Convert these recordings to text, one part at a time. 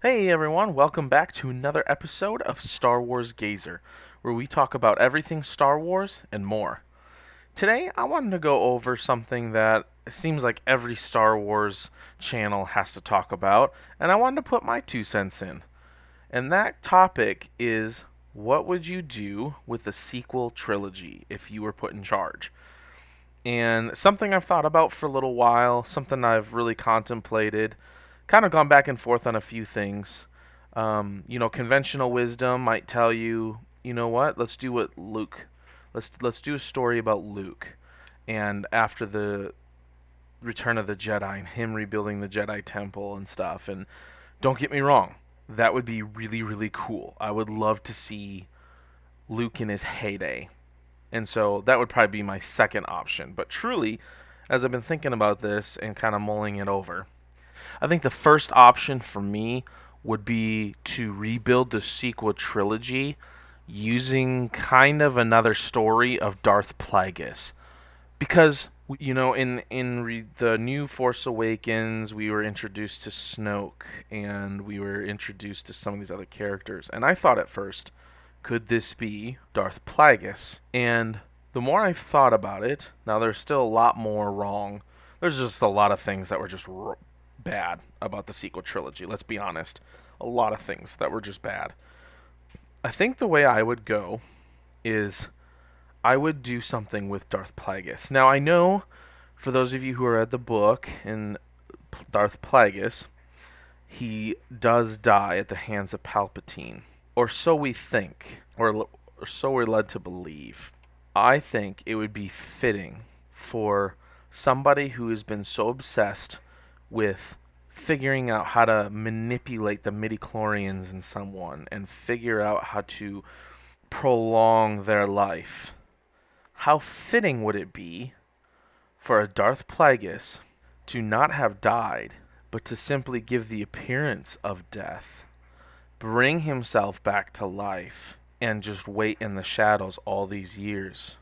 Hey everyone, welcome back to another episode of Star Wars Gazer, where we talk about everything Star Wars and more. Today, I wanted to go over something that it seems like every Star Wars channel has to talk about, and I wanted to put my 2 cents in. And that topic is, what would you do with the sequel trilogy if you were put in charge? And something I've thought about for a little while, something I've really contemplated, kind of gone back and forth on a few things. Conventional wisdom might tell you, you know what? Let's do what Luke. Let's do a story about Luke, and after the Return of the Jedi and him rebuilding the Jedi Temple and stuff. And don't get me wrong, that would be really really cool. I would love to see Luke in his heyday, and so that would probably be my second option. But truly, as I've been thinking about this and kind of mulling it over, I think the first option for me would be to rebuild the sequel trilogy using kind of another story of Darth Plagueis. Because in the new Force Awakens, we were introduced to Snoke and we were introduced to some of these other characters, and I thought at first, could this be Darth Plagueis? And the more I've thought about it, now there's still a lot more wrong. There's just a lot of things that were just bad about the sequel trilogy. Let's be honest, a lot of things that were just bad. I think the way I would go is I would do something with Darth Plagueis. Now I know, for those of you who read the book in Darth Plagueis, he does die at the hands of Palpatine, or so we think, or so we're led to believe. I think it would be fitting for somebody who has been so obsessed with figuring out how to manipulate the midichlorians in someone and figure out how to prolong their life. How fitting would it be for a Darth Plagueis to not have died, but to simply give the appearance of death, bring himself back to life, and just wait in the shadows all these years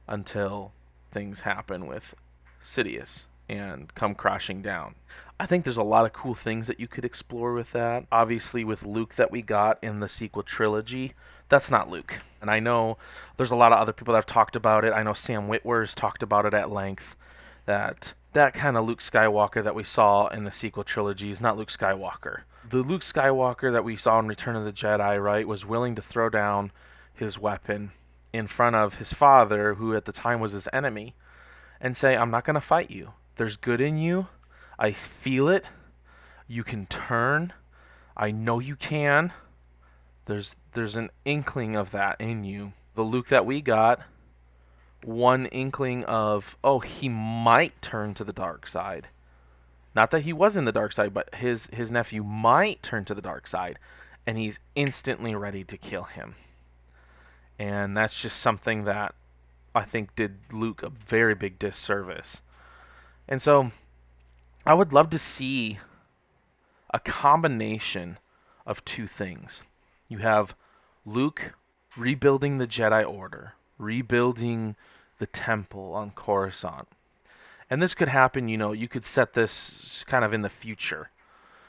until things happen with Sidious and come crashing down. I think there's a lot of cool things that you could explore with that. Obviously, with Luke that we got in the sequel trilogy, that's not Luke. And I know there's a lot of other people that have talked about it. I know Sam Witwer's talked about it at length. That kind of Luke Skywalker that we saw in the sequel trilogy is not Luke Skywalker. The Luke Skywalker that we saw in Return of the Jedi, right, was willing to throw down his weapon in front of his father, who at the time was his enemy, and say, I'm not going to fight you. There's good in you. I feel it. You can turn. I know you can. There's an inkling of that in you. The Luke that we got, one inkling of, oh, he might turn to the dark side. Not that he was in the dark side, but his nephew might turn to the dark side, and he's instantly ready to kill him. And that's just something that I think did Luke a very big disservice. And so I would love to see a combination of two things. You have Luke rebuilding the Jedi Order, rebuilding the temple on Coruscant. And this could happen, you could set this kind of in the future.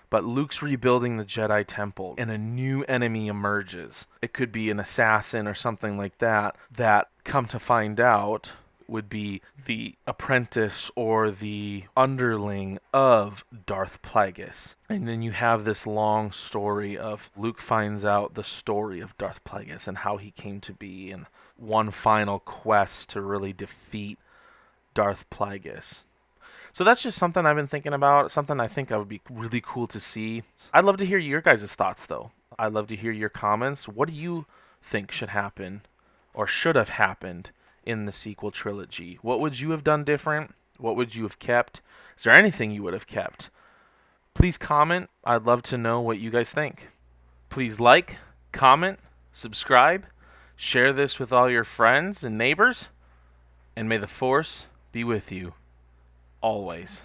But Luke's rebuilding the Jedi Temple and a new enemy emerges. It could be an assassin or something like that, that come to find out would be the apprentice or the underling of Darth Plagueis. And then you have this long story of Luke finds out the story of Darth Plagueis and how he came to be, and one final quest to really defeat Darth Plagueis. So that's just something I've been thinking about, something I think I would be really cool to see. I'd love to hear your guys' thoughts, though. I'd love to hear your comments. What do you think should happen or should have happened in the sequel trilogy? What would you have done different? What would you have kept? Is there anything you would have kept? Please comment. I'd love to know what you guys think. Please like, comment, subscribe, share this with all your friends and neighbors, and may the Force be with you always.